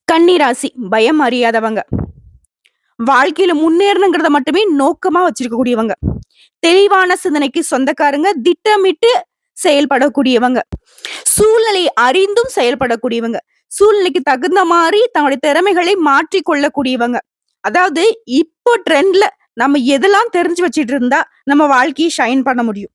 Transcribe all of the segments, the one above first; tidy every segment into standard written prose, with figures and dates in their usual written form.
கன்னி ராசி பயம் அறியாதவங்க. வாழ்க்கையில முன்னேறணுங்கிறத மட்டுமே நோக்கமா வச்சிருக்கக்கூடியவங்க. தெளிவான சிந்தனைக்கு சொந்தக்காரங்க, திட்டமிட்டு செயல்படக்கூடியவங்க. சூழ்நிலை அறிந்தும் செயல்படக்கூடியவங்க. சூழ்நிலைக்கு தகுந்த மாரி தங்களுடைய திறமைகளை மாற்றிக் கொள்ளக்கூடியவங்க. அதாவது இப்போ ட்ரெண்ட்ல நம்ம எதெல்லாம் தெரிஞ்சு வச்சுட்டு இருந்தா நம்ம வாழ்க்கைய ஷைன் பண்ண முடியும்.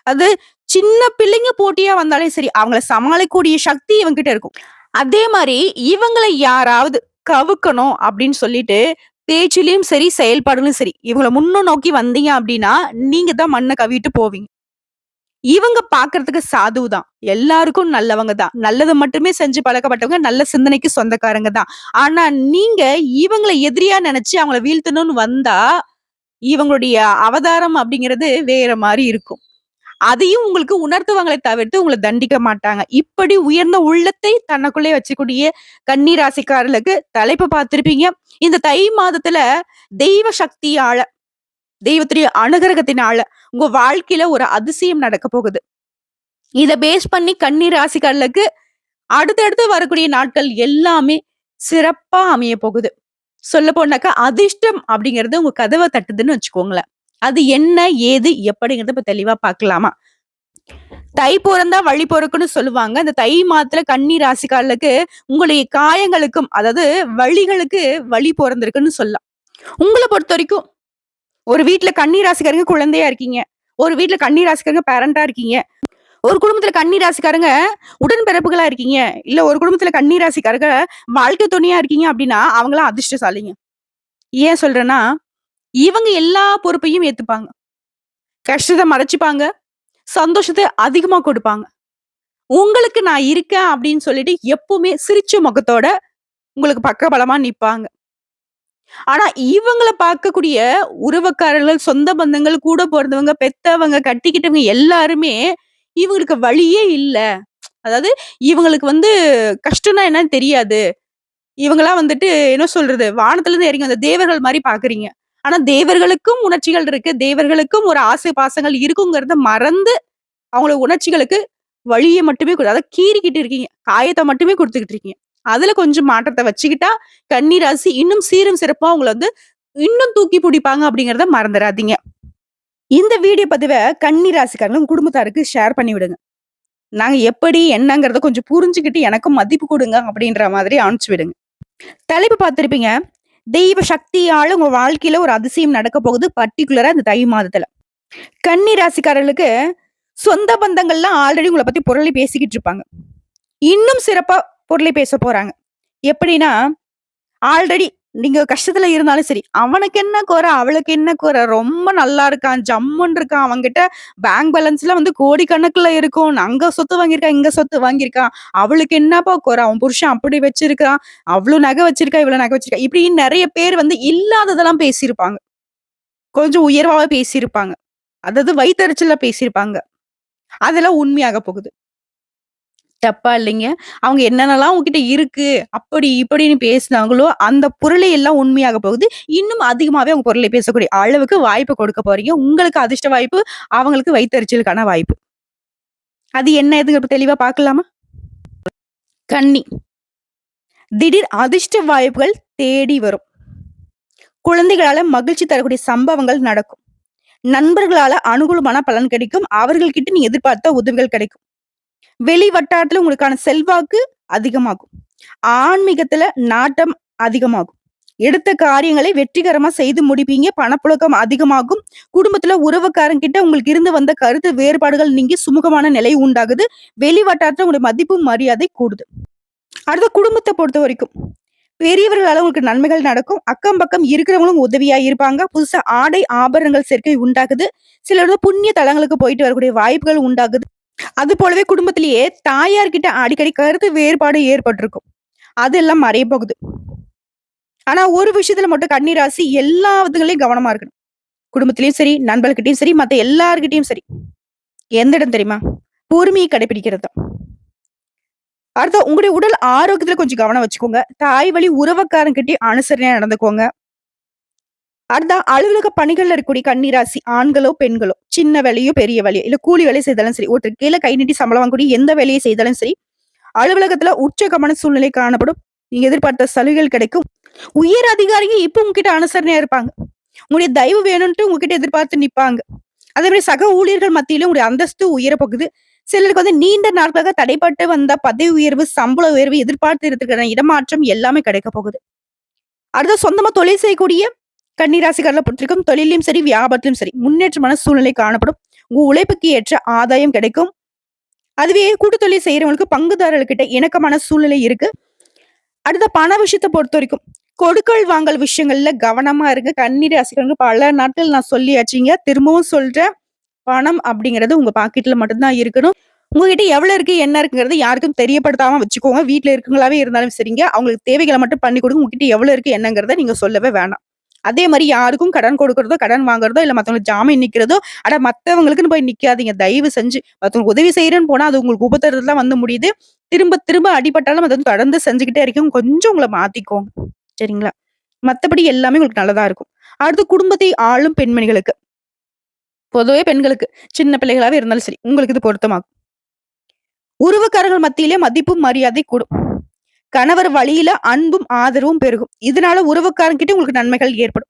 அது சின்ன பிள்ளைங்க போட்டியா வந்தாலே சரி, அவங்கள சமாளிக்கக்கூடிய சக்தி இவங்ககிட்ட இருக்கும். அதே மாரி இவங்கள யாராவது கவுக்கணும் அப்படின்னு சொல்லிட்டு, பேச்சிலயும் சரி, செயல்பாடுலயும் சரி, இவங்கள முன்னோக்கி வந்தீங்க அப்படின்னா, நீங்க தான் மண்ண கவ்விட்டு போவீங்க. இவங்க பார்க்கறதுக்கு சாதுவு தான். எல்லாருக்கும் நல்லவங்க தான். நல்லது மட்டுமே செஞ்சு பழக்கப்பட்டவங்க, நல்ல சிந்தனைக்கு சொந்தக்காரங்க தான். ஆனா நீங்க இவங்கள எதிரியா நெனச்சு அவங்கள வீழ்த்தணும்னு வந்தா, இவங்களுடைய அவதாரம் அப்படிங்கிறது வேற மாரி இருக்கும். அதையும் உங்களுக்கு உணர்த்துவாங்களே தவிர்த்து உங்கள தண்டிக்க மாட்டாங்க. இப்படி உயர்ந்த உள்ளத்தை தனக்குள்ளே வச்சுக்கூடிய கன்னி ராசிக்காரர்களுக்கு தலைப்பு பார்த்திருப்பீங்க. இந்த தை மாதத்துல தெய்வ சக்தியால, தெய்வத்துடைய அனுகிரகத்தினால உங்க வாழ்க்கையில ஒரு அதிசயம் நடக்க போகுது. இத பேஸ் பண்ணி கன்னி ராசிக்காரர்களுக்கு அடுத்தடுத்து வரக்கூடிய நாட்கள் எல்லாமே சிறப்பா அமைய போகுது. சொல்லப் போனாக்கா அதிர்ஷ்டம் அப்படிங்கிறது உங்க கதவ தட்டுதுன்னு வச்சுக்கோங்களேன். அது என்ன, ஏது, எப்படிங்கிறத இப்ப தெளிவா பார்க்கலாமா? தை பொறந்தா வழி பொறுக்குன்னு சொல்லுவாங்க. இந்த தை மாதத்துல கன்னி ராசிக்காரர்களுக்கு உங்களுடைய காயங்களுக்கும், அதாவது வலிகளுக்கு வழி பொறந்திருக்குன்னு சொல்லலாம். உங்கள பொறுத்தவரைக்கும் ஒரு வீட்ல கன்னி ராசிக்காரங்க குழந்தையா இருக்கீங்க. ஒரு வீட்ல கன்னி ராசிக்காரங்க பேரண்டா இருக்கீங்க. ஒரு குடும்பத்துல கன்னி ராசிக்காரங்க உடன்பிறப்புகளா இருக்கீங்க. இல்ல ஒரு குடும்பத்துல கன்னி ராசிக்காரங்க வாழ்க்கை துணையா இருக்கீங்க அப்படின்னா, அவங்கலாம் அதிர்ஷ்டசாலிங்க. ஏன் சொல்றேன்னா, இவங்க எல்லா பொறுப்பையும் ஏத்துப்பாங்க. கஷ்டத்த மறைச்சுப்பாங்க. சந்தோஷத்த அதிகமா கொடுப்பாங்க. உங்களுக்கு நான் இருக்கேன் அப்படின்னு சொல்லிட்டு எப்பவுமே சிரிச்ச முகத்தோட உங்களுக்கு பக்கபலமா நிப்பாங்க. ஆனா இவங்கள பார்க்கக்கூடிய உறவுக்காரர்கள், சொந்த பந்தங்கள், கூட பொறந்தவங்க, பெத்தவங்க, கட்டிக்கிட்டவங்க எல்லாருமே இவங்களுக்கு வழியே இல்ல. அதாவது இவங்களுக்கு கஷ்டம்னா என்னன்னு தெரியாது. இவங்கலாம் என்ன சொல்றது? வானத்துல இருந்து இறங்கி வந்த தேவர்கள் மாரி பார்க்குறீங்க. ஆனா தேவர்களுக்கும் உணர்ச்சிகள் இருக்கு. தேவர்களுக்கும் ஒரு ஆசை பாசங்கள் இருக்குங்கிறத மறந்து அவங்களோட உணர்ச்சிகளுக்கு வலிய மட்டுமே அதாவது கீறிக்கிட்டு இருக்கீங்க. காயத்த மட்டுமே குடுத்துக்கிட்டு இருக்கீங்க. அதுல கொஞ்சம் மாற்றத்த வச்சுக்கிட்டா, கன்னி ராசி இன்னும் சீரும் சிறப்பா உங்கள இன்னும் தூக்கி பிடிப்பாங்க அப்படிங்கிறத மறந்துறாதீங்க. இந்த வீடியோ பதிவ கன்னி ராசிக்காரங்க உங்க குடும்பத்தாருக்கு ஷேர் பண்ணி விடுங்க. நாங்க எப்படி என்னங்கிறத கொஞ்சம் புரிஞ்சுகிட்டு எனக்கும் மதிப்பு குடுங்க அப்படின்ற மாதிரி அனுப்பிச்சு விடுங்க. தலைப்பு பார்த்திருப்பீங்க. தெய்வ சக்தியால உங்க வாழ்க்கையில ஒரு அதிசயம் நடக்க போகுது. பர்ட்டிகுலரா இந்த தை மாதத்துல. கன்னி ராசிக்காரர்களுக்கு சொந்த பந்தங்கள்லாம் ஆல்ரெடி உங்கள பத்தி புரளி பேசிக்கிட்டு இருப்பாங்க. இன்னும் சிறப்பா புரளி பேச போறாங்க. எப்படின்னா, ஆல்ரெடி நீங்க கஷ்டத்துல இருந்தாலும் சரி, "அவனுக்கு என்ன குறை? அவளுக்கு என்ன குறை? ரொம்ப நல்லா இருக்கான். ஜம்முன்னு இருக்கான். அவன்கிட்ட பேங்க் பேலன்ஸ்லாம் கோடிக்கணக்குல இருக்கும். அங்க சொத்து வாங்கியிருக்கான், இங்க சொத்து வாங்கியிருக்கான். அவளுக்கு என்னப்பா குறை? அவன் புருஷன் அப்படி வச்சிருக்கான். அவ்ளோ நகை வச்சிருக்கா, இவ்வளோ நகை வச்சிருக்கா." இப்படின்னு நெறைய பேர் இல்லாததெல்லாம் பேசியிருப்பாங்க. கொஞ்சம் உயர்வாவே பேசியிருப்பாங்க. அதாவது வயித்தெரிச்சலா பேசியிருப்பாங்க. அதெல்லாம் உண்மையாக போகுது. தப்பா இல்லைங்க. அவங்க என்னென்னலாம் உங்ககிட்ட இருக்கு, அப்படி இப்படின்னு பேசினாங்களோ, அந்த புரளி எல்லாம் உண்மையாக போகுது. இன்னும் அதிகமாவே அவங்க புரளி பேசக்கூடிய அளவுக்கு வாய்ப்பு கொடுக்க போறீங்க. உங்களுக்கு அதிர்ஷ்ட வாய்ப்பு, அவங்களுக்கு வயித்தெரிச்சலுக்கான வாய்ப்பு. அது என்ன ஏதுங்க இப்ப தெளிவா பார்க்கலாமா? கன்னி. திடீர் அதிர்ஷ்ட வாய்ப்புகள் தேடி வரும். குழந்தைகளால மகிழ்ச்சி தரக்கூடிய சம்பவங்கள் நடக்கும். நண்பர்களால அனுகூலமான பலன் கிடைக்கும். அவர்கள்கிட்ட நீங்க எதிர்பார்த்த உதவிகள் கிடைக்கும். வெளி வட்டாரத்துல உங்களுக்கான செல்வாக்கு அதிகமாகும். ஆன்மீகத்துல நாட்டம் அதிகமாகும். எடுத்த காரியங்களை வெற்றிகரமா செய்து முடிப்பீங்க. பணப்புழக்கம் அதிகமாகும். குடும்பத்துல உறவுக்காரங்கிட்ட உங்களுக்கு இருந்து வந்த கருத்து வேறுபாடுகள் நீங்கி சுமூகமான நிலை உண்டாகுது. வெளி வட்டாரத்துல உங்களுடைய மதிப்பு, மரியாதை கூடுது. அடுத்த குடும்பத்த பொறுத்தவரைக்கும், பெரியவர்களால உங்களுக்கு நன்மைகள் நடக்கும். அக்கம் பக்கம் இருக்கிறவங்களும் உதவியா இருப்பாங்க. புதுசா ஆடை, ஆபரணங்கள் சேர்க்கை உண்டாகுது. சிலர் புண்ணிய தலங்களுக்கு போயிட்டு வரக்கூடிய வாய்ப்புகள் உண்டாகுது. அது போலவே குடும்பத்திலேயே தாயார்கிட்ட அடிக்கடி கருத்து வேறுபாடு ஏற்பட்டிருக்கும். அதெல்லாம் மறைய போகுது. ஆனா ஒரு விஷயத்துல மட்டும் கன்னி ராசி எல்லா விதங்களையும் கவனமா இருக்கணும். குடும்பத்திலயும் சரி, நண்பர்கிட்டயும் சரி, மத்த எல்லார்கிட்டயும் சரி. எந்த இடம் தெரியுமா? பொறுமையை கடைபிடிக்கிறது தான். அடுத்து உங்களுடைய உடல் ஆரோக்கியத்துல கொஞ்சம் கவனம் வச்சுக்கோங்க. தாய் வழி உறவுக்காரங்கிட்டயும் அனுசரணையா நடந்துக்கோங்க. அடுத்த அலுவலக பணிகள்ல இருக்கக்கூடிய கன்னி ராசி ஆண்களோ, பெண்களோ, சின்ன வேலையோ, பெரிய வேலையோ, இல்ல கூலி வேலை செய்தாலும் சரி, ஒருத்தர் கீழ கை நீட்டி சம்பளம் வாங்கக்கூடிய எந்த வேலையை செய்தாலும் சரி, அலுவலகத்துல உச்சகமான சூழ்நிலை காணப்படும். நீங்க எதிர்பார்த்த சலுகைகள் கிடைக்கும். உயர் அதிகாரிங்க இப்ப உங்ககிட்ட அனுசரணையா இருப்பாங்க. உங்களுடைய தயவு வேணும்ன்ட்டு உங்ககிட்ட எதிர்பார்த்து நிப்பாங்க. அதே மாரி சக ஊழியர்கள் மத்தியில உங்களுடைய அந்தஸ்து உயரப் போகுது. சிலருக்கு வந்து நீண்ட நாட்களாக தடைப்பட்டு வந்த பதவி உயர்வு, சம்பள உயர்வு, எதிர்பார்த்து இருக்கிற இடமாற்றம் எல்லாமே கிடைக்கப் போகுது. அடுத்து சொந்தமா தொழில் செய்யக்கூடிய கன்னி ராசிக்காரர்கள பொறுத்தவரைக்கும் தொழில்லயும் சரி, வியாபாரத்திலும் சரி முன்னேற்றமான சூழ்நிலை காணப்படும். உங்க உழைப்புக்கு ஏற்ற ஆதாயம் கிடைக்கும். அதுவே கூட்டு தொழில் செய்றவங்களுக்கு பங்குதாரர்கள்கிட்ட இணக்கமான சூழ்நிலை இருக்கு. அடுத்த பண விஷயத்த பொறுத்தவரைக்கும் கொடுக்கல் வாங்கல் விஷயங்கள்ல கவனமா இருங்க. கன்னி ராசிக்காரங்க பல நாட்கள் நான் சொல்லியாச்சுங்க. திரும்பவும் சொல்றேன். பணம் அப்படிங்கிறது உங்க பாக்கெட்ல மட்டும் தான் இருக்கணும். உங்ககிட்ட எவ்வளவு இருக்கு, என்ன இருக்குங்கிறது யாருக்கும் தெரியப்படுத்தாம வச்சுக்கோங்க. வீட்ல இருக்கவங்களாவே இருந்தாலும் சரிங்க. அவங்களுக்கு தேவைகள மட்டும் பண்ணி கொடுங்க. உங்ககிட்ட எவ்வளவு இருக்கு என்னங்கிறத நீங்க சொல்லவே வேணாம். அதே மாரி யாருக்கும் கடன் கொடுக்கிறதோ, கடன் வாங்குறதோ, இல்ல மத்தவங்களுக்கு ஜாமீன் நிக்கிறதோ, மத்தவங்களுக்குன்னு போய் நிக்காதீங்க. தயவு செஞ்சு. மத்தவங்களுக்கு உதவி செய்றேன்னு போனா, அது உங்களுக்கு உபத்திரத்துல தான் வந்து முடியுது. திரும்ப திரும்ப அடிபட்டாலும் அத வந்து தொடர்ந்து செஞ்சுகிட்டே இருக்கீங்க. கொஞ்சம் உங்கள மாத்திக்கோங்க. சரிங்களா? மத்தபடி எல்லாமே உங்களுக்கு நல்லதா இருக்கும். அடுத்து குடும்பத்தை ஆளும் பெண்மணிகளுக்கு. பொதுவே பெண்களுக்கு, சின்ன பிள்ளைகளாவே இருந்தாலும் சரி, உங்களுக்கு இது பொருத்தமாகும். உறவுக்காரர்கள் மத்தியிலே மதிப்பும் மரியாதை கூடும். கணவர் வழியில அன்பும் ஆதரவும் பெருகும். இதனால உறவுக்காரங்கிட்ட உங்களுக்கு நன்மைகள் ஏற்படும்.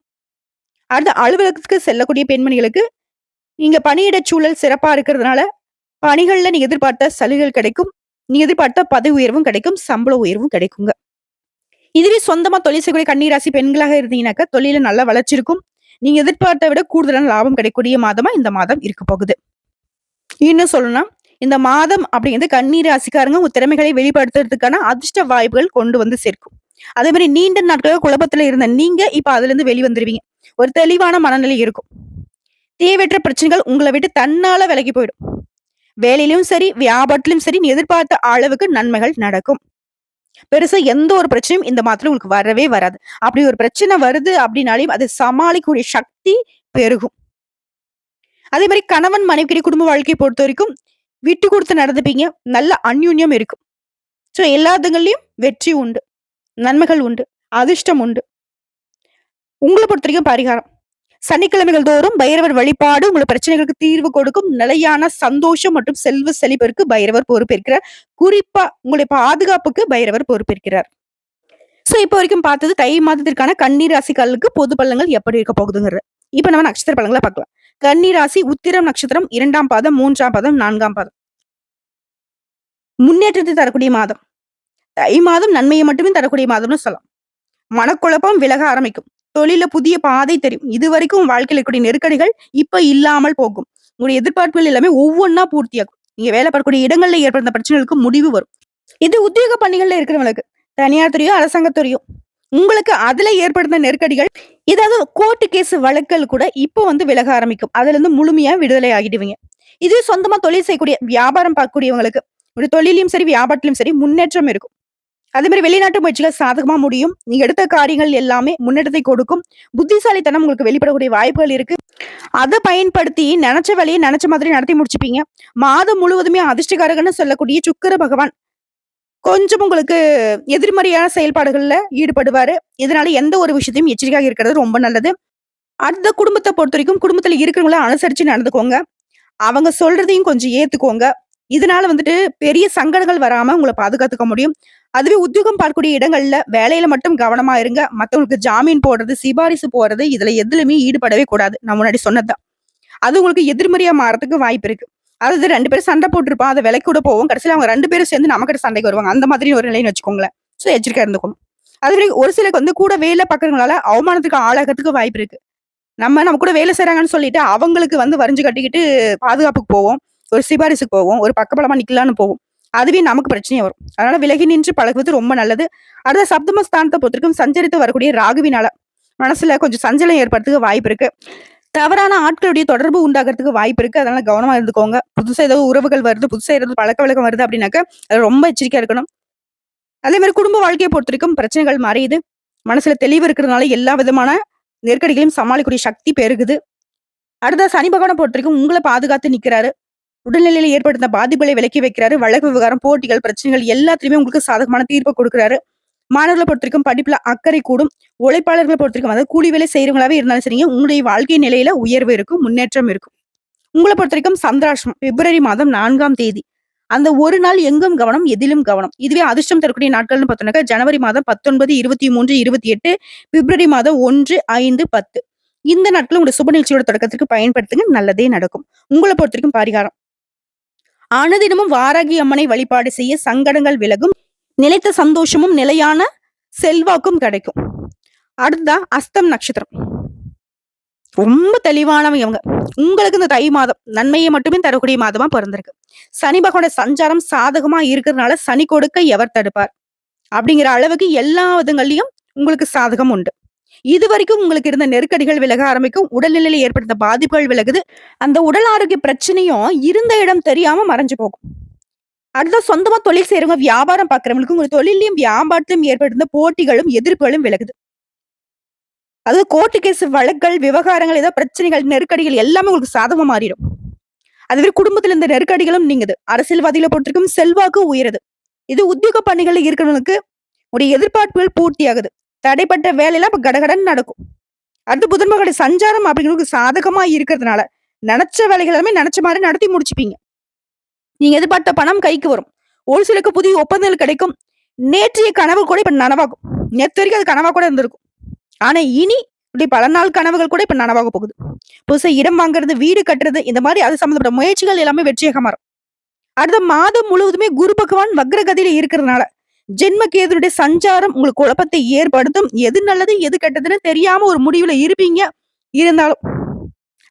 அடுத்து அலுவலகத்துக்கு செல்லக்கூடிய பெண்மணிகளுக்கு நீங்க பணியிட சூழல் சிறப்பா இருக்கிறதுனால பணிகள்ல நீங்க எதிர்பார்த்த சலுகைகள் கிடைக்கும். நீங்க எதிர்பார்த்த பதவி உயர்வும் கிடைக்கும். சம்பள உயர்வும் கிடைக்குங்க. இதுவே சொந்தமா தொழில் செய்யக்கூடிய கன்னி ராசி பெண்களாக இருந்தீங்கன்னாக்கா தொழில நல்ல வளர்ச்சி இருக்கும். நீங்க எதிர்பார்த்த விட கூடுதலான லாபம் கிடைக்கக்கூடிய மாதமா இந்த மாதம் இருக்க போகுது. இன்னும் சொல்லணும்னா, இந்த மாதம் அப்படிங்கிறது கன்னி ராசிக்காரங்க உங்க திறமைகளை வெளிப்படுத்துறதுக்கான அதிர்ஷ்ட வாய்ப்புகள் கொண்டு வந்து சேர்க்கும். அதே மாரி நீண்ட நாட்களாக குழப்பத்துல இருந்த நீங்க இப்ப அதுலருந்து வெளிவந்துருவீங்க. ஒரு தெளிவான மனநிலை இருக்கும். தேவையற்ற பிரச்சனைகள் உங்கள விட்டு தன்னால விலகி போயிடும். வேலையிலும் சரி, வியாபாரத்திலும் சரி, நீ எதிர்பார்த்த அளவுக்கு நன்மைகள் நடக்கும். பெருசா எந்த ஒரு பிரச்சனையும் இந்த மாதத்துல உங்களுக்கு வரவே வராது. அப்படி ஒரு பிரச்சனை வருது அப்படின்னாலே அதை சமாளிக்கக்கூடிய சக்தி பெருகும். அதே மாரி கணவன் மனைவிக்கிடையே குடும்ப வாழ்க்கைய பொறுத்தவரைக்கும் விட்டு குடுத்து நடந்துப்பீங்க. நல்ல அந்யோன்யம் இருக்கும். சோ எல்லாத்துங்கள்லயும் வெற்றி உண்டு. நன்மைகள் உண்டு. அதிர்ஷ்டம் உண்டு. உங்கள பொறுத்தவரைக்கும் பரிகாரம். சனிக்கிழமைகள் தோறும் பைரவர் வழிபாடு உங்களுக்கு பிரச்சனைகளுக்கு தீர்வு கொடுக்கும். நிலையான சந்தோஷம் மற்றும் செல்வ செழிப்பிற்கு பைரவர் பொறுப்பேற்கிறார். குறிப்பா உங்களுடைய பாதுகாப்புக்கு பைரவர் பொறுப்பேற்கிறார். சோ இப்ப வரைக்கும் பார்த்தது தை மாதத்திற்கான கன்னி ராசிக்காரர்களுக்கு பொது பலன்கள் எப்படி இருக்க போகுதுங்கிறது. இப்ப நம்ம நட்சத்திர பலன்களை பார்க்கலாம். கன்னி ராசி உத்திரம் நட்சத்திரம் 2ஆம் பாதம், 3ஆம் பாதம், 4ஆம் பாதம். முன்னேற்றத்தை தரக்கூடிய மாதம். தை மாதம் நன்மையை மட்டுமே தரக்கூடிய மாதம்னு சொல்லலாம். மனக்குழப்பம் விலக ஆரம்பிக்கும். தொழில புதிய பாதை தெரியும். இதுவரைக்கும் வாழ்க்கையில் இருக்கக்கூடிய நெருக்கடிகள் இப்ப இல்லாமல் போகும். உங்களுடைய எதிர்பார்ப்புகள் எல்லாமே ஒவ்வொன்னா பூர்த்தியாகும். நீங்க வேலை பார்க்கக்கூடிய இடங்கள்ல ஏற்படுத்த பிரச்சனைகளுக்கு முடிவு வரும். இது உத்தியோக பணிகள்ல இருக்கிறவங்களுக்கு தனியார் துறையோ, அரசாங்க துறையோ உங்களுக்கு அதுல ஏற்படுத்த நெருக்கடிகள், ஏதாவது கோர்ட்டு கேஸ் வழக்குகள் கூட இப்போ வந்து விலக ஆரம்பிக்கும். அதுல இருந்து முழுமையா விடுதலை ஆகிடுவீங்க. இது சொந்தமா தொழில் செய்யக்கூடிய வியாபாரம் பார்க்கக்கூடியவங்களுக்கு ஒரு தொழிலையும் சரி, வியாபாரத்திலும் சரி முன்னேற்றம் இருக்கும். அதே மாதிரி வெளிநாட்டு முயற்சிகள் சாதகமா முடியும். நீங்க எடுத்த காரியங்கள் எல்லாமே முன்னேற்றத்தை கொடுக்கும். புத்திசாலித்தனம் உங்களுக்கு வெளிப்படக்கூடிய வாய்ப்புகள் இருக்கு. அத பயன்படுத்தி நெனச்ச வேலைய நெனச்ச மாதிரி நடத்தி முடிச்சுப்பீங்க. மாதம் முழுவதுமே அதிர்ஷ்டகாரகன்னு சொல்லக்கூடிய சுக்கிர பகவான் கொஞ்சம் உங்களுக்கு எதிர்மறையான செயல்பாடுகள்ல ஈடுபடுவாரு. இதனால எந்த ஒரு விஷயத்தையும் எச்சரிக்கையாக இருக்கிறது ரொம்ப நல்லது. அடுத்த குடும்பத்த பொறுத்தவரைக்கும் குடும்பத்துல இருக்கிறவங்கள அனுசரிச்சு நடந்துக்கோங்க. அவங்க சொல்றதையும் கொஞ்சம் ஏத்துக்கோங்க. இதனால வந்துட்டு பெரிய சங்கடங்கள் வராம உங்கள பாதுகாத்துக்க முடியும். அதுவே உத்தியோகம் பார்க்கக்கூடிய இடங்கள்ல வேலையில மட்டும் கவனமா இருங்க. மத்தவங்களுக்கு ஜாமீன் போடுறது, சிபாரிசு போடுறது இதுல எதுலயுமே ஈடுபடவே கூடாது. நான் முன்னாடி சொன்னதுதான். அது உங்களுக்கு எதிர்மறையா மாறதுக்கு வாய்ப்பு இருக்கு. அதாவது 2 பேரும் சண்டை போட்டுருப்பான். அத விலைக்கு கூட போவோம். கடைசியில அவங்க 2 பேரும் சேர்ந்து நம்மகிட்ட சண்டைக்கு வருவாங்க. அந்த மாதிரி ஒரு நிலைன்னு வச்சுக்கோங்களேன். சோ எச்சரிக்கையா இருந்துக்கணும். அதுவே ஒரு சிலருக்கு வந்து கூட வேலை பார்க்கறவங்களால அவமானத்துக்கு ஆளாகறதுக்கு வாய்ப்பு இருக்கு. நம்ம கூட வேலை செய்றாங்கன்னு சொல்லிட்டு அவங்களுக்கு வந்து வரிஞ்சு கட்டிக்கிட்டு பாதுகாப்புக்கு போவோம். ஒரு சிபாரிசுக்கு போவோம். ஒரு பக்கபலமா நிக்கலான்னு போவோம். அதுவே நமக்கு பிரச்சனையா வரும். அதனால விலகி நின்று பழகுவது ரொம்ப நல்லது. அடுத்த சப்தம ஸ்தானத்த பொறுத்தவரைக்கும் சஞ்சரித்து வரக்கூடிய ராகுவினால மனசுல கொஞ்சம் சஞ்சலம் ஏற்படுறதுக்கு வாய்ப்பு இருக்கு. தவறான ஆட்களுடைய தொடர்பு உண்டாகிறதுக்கு வாய்ப்பு இருக்கு. அதனால கவனமா இருந்துக்கோங்க. புதுசா ஏதோ உறவுகள் வருது, புதுசா ஏதாவது பழக்கவழக்கம் வருது அப்படின்னாக்க அது ரொம்ப எச்சரிக்கையா இருக்கணும். அதே மாரி குடும்ப வாழ்க்கைய பொறுத்தவரைக்கும் பிரச்சனைகள் மறையுது. மனசுல தெளிவு இருக்கிறதுனால எல்லா விதமான நெருக்கடிகளையும் சமாளிக்கக்கூடிய சக்தி பெருகுது. அடுத்த சனி பகவான பொறுத்தவரைக்கும் உங்கள பாதுகாத்து நிக்கிறாரு. உடல்நிலையில ஏற்படுத்த பாதிப்புகளை விலக்கி வைக்கிறாரு. வழக்கு விவகாரம், போட்டிகள், பிரச்சனைகள் எல்லாத்துலயுமே உங்களுக்கு சாதகமான தீர்ப்ப குடுக்குறாரு. மாணவர்கள பொறுத்தவரைக்கும் படிப்புல அக்கறை கூடும். உழைப்பாளர்கள பொறுத்தவரைக்கும் அதாவது கூலி வேலை செய்றவங்களாவே இருந்தாலும் சரிங்க, உங்களுடைய வாழ்க்கை நிலையில உயர்வு இருக்கும், முன்னேற்றம் இருக்கும். உங்கள பொறுத்தவரைக்கும் சந்திராஷ்டமம் பிப்ரவரி மாதம் 4ஆம் தேதி. அந்த ஒரு நாள் எங்கும் கவனம், எதிலும் கவனம். இதுவே அதிர்ஷ்டம் தரக்கூடிய நாட்கள்னு பார்த்தோம்னாக்கா, ஜனவரி மாதம் 19, 23, 28, பிப்ரவரி மாதம் 1, 5, 10. இந்த நாட்கள உங்களுடைய சுப நிகழ்ச்சியோட தொடக்கத்திற்கு பயன்படுத்துங்க. நல்லதே நடக்கும். உங்கள பொறுத்தவரைக்கும் பரிகாரம். அனுதினமும் வாராகி அம்மனை வழிபாடு செய்ய சங்கடங்கள் விலகும். நிலைத்த சந்தோஷமும், நிலையான செல்வாக்கும் கிடைக்கும். அடுத்ததா அஸ்தம் நட்சத்திரம். ரொம்ப தெளிவானவங்க இவங்க. உங்களுக்கு இந்த தை மாதம் நன்மையை மட்டுமே தரக்கூடிய மாதமா பிறந்திருக்கு. சனி பகவானோட சஞ்சாரம் சாதகமா இருக்கிறதுனால சனி கொடுக்க எவர் தடுப்பார்? அப்படிங்கிற அளவுக்கு எல்லா விதங்கள்லயும் உங்களுக்கு சாதகம் உண்டு. இதுவரைக்கும் உங்களுக்கு இருந்த நெருக்கடிகள் விலக ஆரம்பிக்கும். உடல்நிலையில ஏற்படுத்த பாதிப்புகள் விலகுது. அந்த உடல் ஆரோக்கிய பிரச்சனையும் இருந்த இடம் தெரியாம மறைஞ்சு போகும். அடுத்த சொந்தமா தொழில் செய்றவங்க, வியாபாரம் பார்க்கிறவங்களுக்கு உங்க தொழிலையும் வியாபாரத்திலும் ஏற்பட்டிருந்த போட்டிகளும் எதிர்ப்புகளும் விலகுது. அதாவது கோர்ட்டு கேஸ் வழக்குகள், விவகாரங்கள், ஏதோ பிரச்சனைகள், நெருக்கடிகள் எல்லாமே உங்களுக்கு சாதகமா மாறிடும். அதுவே குடும்பத்துல இருந்த நெருக்கடிகளும் நீங்குது. அரசியல்வாதிகளை பொறுத்திருக்கும் செல்வாக்கு உயருது. இது உத்தியோக பணிகள்ல இருக்கிறவங்களுக்கு உடைய எதிர்பார்ப்புகள் பூர்த்தியாகுது. தடைப்பட்ட வேலையெல்லாம் இப்ப கடகடன்னு நடக்கும். அடுத்து புதன் மகளுடைய சஞ்சாரம் அப்படிங்கிறது சாதகமா இருக்கிறதுனால நினைச்ச வேலைகள் எல்லாமே நினைச்ச மாதிரி நடத்தி முடிச்சுப்பீங்க. நீங்க எதிர்பார்த்த பணம் கைக்கு வரும். ஒரு சிலருக்கு புதிய ஒப்பந்தங்கள் கிடைக்கும். நேற்றைய கனவு கூட இப்ப நனவாகும். நேற்று வரைக்கும் அது கனவா கூட இருந்திருக்கும். ஆனா இனி இப்படி பல நாள் கனவுகள் கூட இப்ப நனவாக போகுது. புதுசா இடம் வாங்குறது, வீடு கட்டுறது, இந்த மாதிரி அது சம்பந்தப்பட்ட முயற்சிகள் எல்லாமே வெற்றியாக மாறும். அடுத்த மாதம் முழுவதுமே குரு பகவான் வக்ரகதியில இருக்கிறதுனால ஜென்ம கேதுடைய சஞ்சாரம் உங்களுக்கு குழப்பத்தை ஏற்படுத்தும். எது நல்லது எது கெட்டதுன்னு தெரியாம ஒரு முடிவுல இருப்பீங்க. இருந்தாலும்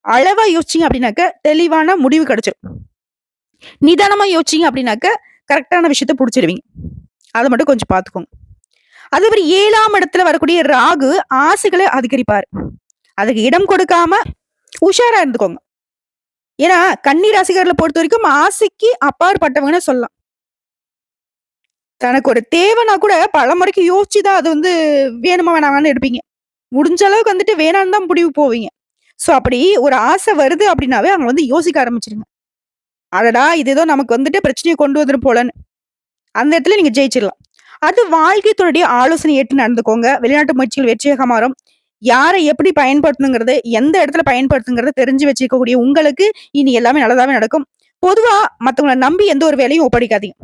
அளவா யோசிச்சீங்க அப்படின்னாக்க தெளிவான முடிவு கிடைச்சிடும். நிதானமா யோசிச்சீங்க அப்படின்னாக்க கரெக்டான விஷயத்த புடிச்சிருவீங்க. அதை மட்டும் கொஞ்சம் பாத்துக்கோங்க. அதே மாதிரி 7ஆம் இடத்துல வரக்கூடிய ராகு ஆசைகளை அதிகரிப்பாரு. அதுக்கு இடம் கொடுக்காம உஷாரா இருந்துக்கோங்க. ஏன்னா கன்னி ராசிக்காரர்களை பொறுத்த வரைக்கும் ஆசைக்கு அப்பாற்பட்டவங்கன்னு சொல்லலாம். தனக்கு ஒரு தேவைன்னா கூட பலமுறைக்கு யோசிச்சுதான் அது வேணுமா வேணாமான்னு எடுப்பீங்க. முடிஞ்ச அளவுக்கு வேணான்னு தான் முடிவு போவீங்க. சோ அப்படி ஒரு ஆசை வருது அப்படின்னாவே அவங்க யோசிக்க ஆரம்பிச்சிருங்க. அடடா இது ஏதோ நமக்கு பிரச்சனையை கொண்டு வந்துரும் போலன்னு. அந்த இடத்துல நீங்க ஜெயிச்சிடலாம். அது வாழ்க்கை துணையுடைய ஆலோசனை ஏற்று நடந்துக்கோங்க. வெளிநாட்டு முயற்சிகள் வெற்றியாக மாறும். யாரை எப்படி பயன்படுத்தணுங்கிறது, எந்த இடத்துல பயன்படுத்துங்கிறத தெரிஞ்சு வச்சுக்கக்கூடிய உங்களுக்கு இனி எல்லாமே நல்லதாவே நடக்கும். பொதுவா மத்தவங்களை நம்பி எந்த ஒரு வேலையும் ஒப்படைக்காதீங்க.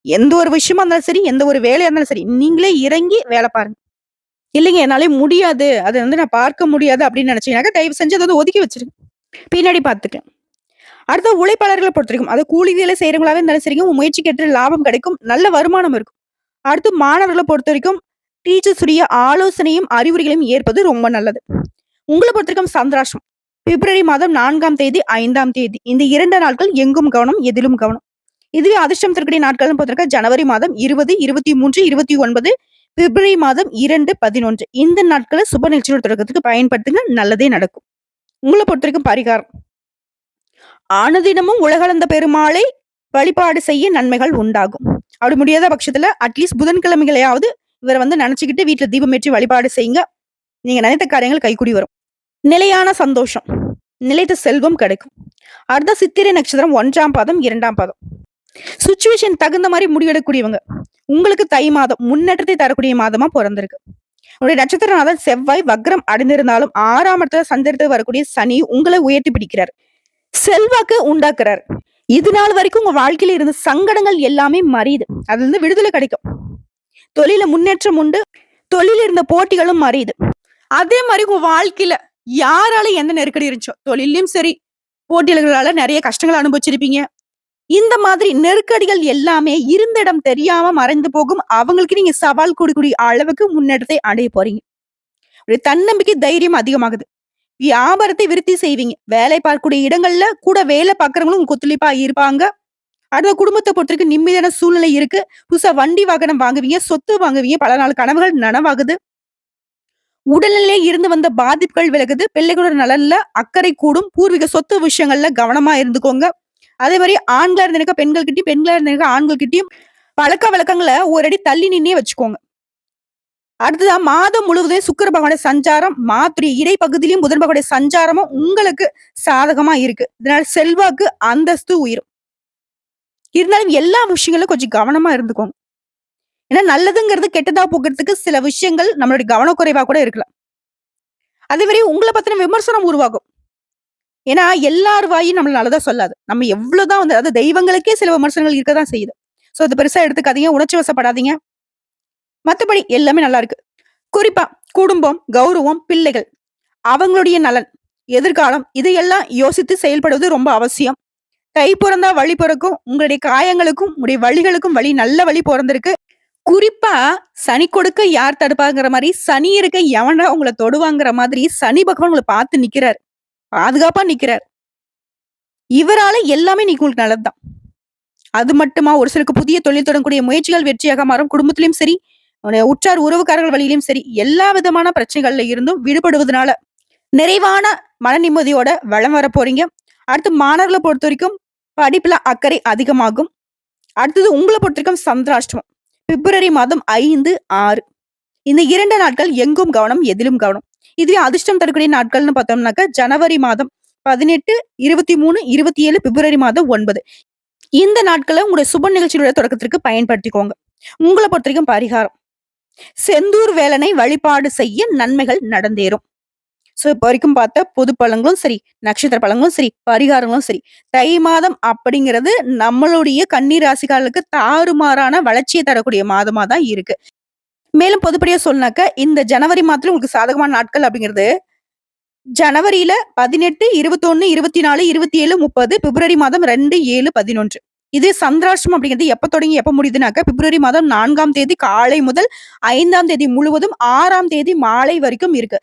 எந்த ஒரு விஷயமா இருந்தாலும் சரி, எந்த ஒரு வேலையா இருந்தாலும் சரி, நீங்களே இறங்கி வேலை பாருங்க. இல்லைங்க என்னாலே முடியாது, அதை நான் பார்க்க முடியாது அப்படின்னு நினைச்சீங்கன்னாக்க தயவு செஞ்சு அதை ஒதுக்கி வச்சிருங்க. பின்னாடி பார்த்துக்க. அடுத்த உழைப்பாளர்களை பொறுத்திருக்கும். அது கூலி வேலை செய்யறவங்களாவே இருந்தாலும் சரிங்க, உங்க முயற்சிக்கு ஏற்ற லாபம் கிடைக்கும். நல்ல வருமானம் இருக்கும். அடுத்து மாணவர்களை பொறுத்த வரைக்கும் டீச்சர்ஸ் உடைய ஆலோசனையும் அறிவுரைகளையும் ஏற்பது ரொம்ப நல்லது. உங்களை பொறுத்திருக்கும் சந்திராஷ்டம் பிப்ரவரி மாதம் 4ஆம் தேதி 5ஆம் தேதி இந்த 2 நாட்கள் எங்கும் கவனம், எதிலும் கவனம். இதுவே அதிர்ஷ்டம் தரக்கூடிய நாட்கள் பார்த்திருக்க ஜனவரி மாதம் 20, 23, 29, பிப்ரவரி மாதம் 2, 11 இந்த நாட்களை சுப நிகழ்ச்சியோட தொடக்கத்துக்கு பயன்படுத்துங்க. நல்லதே நடக்கும். உங்களை பொறுத்திருக்கும் பரிகாரம். அனுதினமும் உலகளந்த பெருமாளை வழிபாடு செய்ய நன்மைகள் உண்டாகும். அப்படி முடியாத பட்சத்துல அட்லீஸ்ட் புதன்கிழமைகளையாவது இவரை நினைச்சுக்கிட்டு வீட்டுல தீபம் ஏற்றி வழிபாடு செய்யுங்க. நீங்க நினைத்த காரியங்கள் கைக்கூடி வரும். நிலையான சந்தோஷம், நிலைத்த செல்வம் கிடைக்கும். அடுத்த சித்திரை நட்சத்திரம் 1ஆம் பாதம் 2ஆம் பாதம். சுச்சுவேஷன் தகுந்த மாதிரி முடிவெடுக்கக்கூடியவங்க. உங்களுக்கு தை மாதம் முன்னேற்றத்தை தரக்கூடிய மாதமா பிறந்திருக்கு. உங்களுடைய நட்சத்திரநாதன் செவ்வாய் வக்ரம் அடைந்திருந்தாலும் 6ஆம் இடத்துல சஞ்சரித்து வரக்கூடிய சனி உங்களை உயர்த்தி பிடிக்கிறார். செல்வாக்கு உண்டாக்குறாரு. இது நாள் வரைக்கும் உங்க வாழ்க்கையில இருந்த சங்கடங்கள் எல்லாமே மறையுது. அதுல விடுதலை கிடைக்கும். தொழில முன்னேற்றம் உண்டு. தொழில இருந்த போட்டிகளும் மறையுது. அதே மாதிரி உங்க வாழ்க்கையில யாரால எந்த நெருக்கடி இருந்துச்சோ, தொழிலையும் சரி, போட்டியாளர்களால நிறைய கஷ்டங்கள் அனுபவிச்சிருப்பீங்க. இந்த மாதிரி நெருக்கடிகள் எல்லாமே இருந்த இடம் தெரியாம மறைந்து போகும். அவங்களுக்கு நீங்க சவால் கொடுக்கக்கூடிய அளவுக்கு முன்னேற்றத்தை அடைய போறீங்க. தன்னம்பிக்கை, தைரியம் அதிகமாகுது. வியாபாரத்தை விருத்தி செய்வீங்க. வேலை பார்க்கக்கூடிய இடங்கள்ல கூட வேலை பார்க்கறவங்களும் உங்க ஒத்துழைப்பா இருப்பாங்க. அடுத்த குடும்பத்தை பொறுத்தவரைக்கும் நிம்மதியான சூழ்நிலை இருக்கு. புதுசா வண்டி வாகனம் வாங்குவீங்க, சொத்து வாங்குவீங்க. பல நாள் கனவுகள் நனவாகுது. உடல்நிலையில இருந்து வந்த பாதிப்புகள் விலகுது. பிள்ளைகளோட நலன்ல அக்கறை கூடும். பூர்வீக சொத்து விஷயங்கள்ல கவனமா இருந்துக்கோங்க. அதே மாதிரி ஆண்களா இருந்தேனாக்கா பெண்கள் கிட்டயும், பெண்களா இருந்தேனாக்கா ஆண்கள் கிட்டயும் பழக்க வழக்கங்களை ஒரு அடி தள்ளி நின்னே வச்சுக்கோங்க. அடுத்ததான் மாதம் முழுவதும் சுக்கிர பகவானுடைய சஞ்சாரம், மாத்துரிய இடைப்பகுதியிலும் புதன் பகவானுடைய சஞ்சாரமும் உங்களுக்கு சாதகமா இருக்கு. இதனால செல்வாக்கு, அந்தஸ்து உயரும். இருந்தாலும் எல்லா விஷயங்களும் கொஞ்சம் கவனமா இருந்துக்கோங்க. ஏன்னா நல்லதுங்கிறது கெட்டதா போகிறதுக்கு சில விஷயங்கள் நம்மளுடைய கவனக்குறைவா கூட இருக்கலாம். அதே மாதிரி உங்களை பத்தின விமர்சனம் உருவாகும். ஏன்னா, எல்லார் வாயும் நம்மள நல்லதா சொல்லாது. நம்ம எவ்வளோதான் வந்து அதாவது தெய்வங்களுக்கே சில விமர்சனங்கள் இருக்க தான் செய்யுது. சோ, அது பெருசா எடுத்துக்காதீங்க. உணர்ச்சி வசப்படாதீங்க. மத்தபடி எல்லாமே நல்லா இருக்கு. குறிப்பா குடும்பம், கௌரவம், பிள்ளைகள், அவங்களுடைய நலன், எதிர்காலம் இதையெல்லாம் யோசித்து செயல்படுவது ரொம்ப அவசியம். கை பொறந்தா வழி பொறக்கும். உங்களுடைய காயங்களுக்கும், உங்களுடைய வலிகளுக்கும் நல்ல வழி பொறந்திருக்கு. குறிப்பா சனி கொடுக்க யார் தடுப்பாங்கிற மாரி, சனி இருக்க எவன்டா உங்கள தொடுவாங்கிற மாதிரி சனி பகவான் உங்கள பார்த்து நிக்கிறாரு. பாதுகாப்பா நிக்கிறாரு. இவரால எல்லாமே இன்னைக்கு உங்களுக்கு நல்லது தான். அது மட்டுமா ஒரு சிலருக்கு புதிய தொழில் தொடங்கக்கூடிய முயற்சிகள் வெற்றியாக மாறும். குடும்பத்திலயும் சரி, உடைய உற்றார் உறவுக்காரர்கள் வழியிலும் சரி, எல்லா விதமான பிரச்சனைகள்ல இருந்தும் விடுபடுவதனால, நிறைவான மன நிம்மதியோட வலம் வரப் போறீங்க. அடுத்து மாணவர்கள பொறுத்தவரைக்கும் படிப்புல அக்கறை அதிகமாகும். அடுத்தது உங்கள பொறுத்தவரைக்கும் சந்திராஷ்டமம். பிப்ரவரி மாதம் 5, 6 இந்த 2 நாட்கள் எங்கும் கவனம், எதிலும் கவனம். இதுவே அதிர்ஷ்டம் தரக்கூடிய நாட்கள்னு பார்த்தோம்னாக்க, ஜனவரி மாதம் 18, 23, 27, பிப்ரவரி மாதம் 9 இந்த நாட்கள உங்களுடைய சுப நிகழ்ச்சிகளுடைய தொடக்கத்திற்கு பயன்படுத்திக்கோங்க. உங்கள பொறுத்தவரைக்கும் பரிகாரம். செந்தூர் வேலனை வழிபாடு செய்ய நன்மைகள் நடந்தேறும். சோ, இப்ப வரைக்கும் பார்த்த பொது பலன்களும் சரி, நட்சத்திர பலன்களும் சரி, பரிகாரங்களும் சரி, தை மாதம் அப்படிங்கிறது நம்மளுடைய கன்னி ராசிக்காரர்களுக்கு தாறுமாறான வளர்ச்சியை தரக்கூடிய மாதமா தான் இருக்கு. மேலும் பொதுப்படியா சொன்னாக்க, இந்த ஜனவரி மாதத்துல உங்களுக்கு சாதகமான நாட்கள் அப்படிங்கிறது, ஜனவரியில 18, 21, 24, 27, 30, பிப்ரவரி மாதம் 2, 7, 11 இது சந்திராஷ்டமம் அப்படிங்கிறது எப்ப தொடங்கி எப்ப முடியுதுனாக்க, பிப்ரவரி மாதம் 4ஆம் தேதி காலை முதல் 5ஆம் தேதி முழுவதும் 6ஆம் தேதி மாலை வரைக்கும் இருக்கு.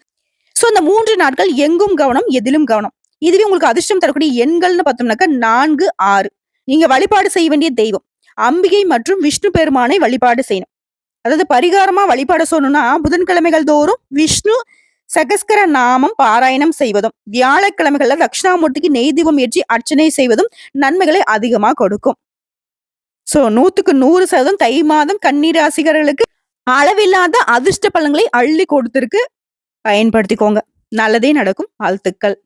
சோ, இந்த 3 நாட்கள் எங்கும் கவனம், எதிலும் கவனம். இதுவே உங்களுக்கு அதிர்ஷ்டம் தரக்கூடிய எண்கள்னு பார்த்தோம்னாக்க 4, 6 நீங்க வழிபாடு செய்ய வேண்டிய தெய்வம் அம்பிகை மற்றும் விஷ்ணு பெருமானை வழிபாடு செய்யணும். அதாவது பரிகாரமா வழிபாடு சொல்லணும்னா, புதன்கிழமைகள் தோறும் விஷ்ணு சகஸ்கர நாமம் பாராயணம் செய்வதும், வியாழக்கிழமைகள்ல தட்சிணாமூர்த்திக்கு நெய் தீபம் ஏற்றி அர்ச்சனை செய்வதும் நன்மைகளை அதிகமா கொடுக்கும். சோ, 100க்கு 100% தை மாதம் கன்னி ராசிகர்களுக்கு அளவில்லாத அதிர்ஷ்ட பலன்களை அள்ளி கொடுத்திருக்கு. பயன்படுத்திக்கோங்க. நல்லதே நடக்கும். வாழ்த்துக்கள்.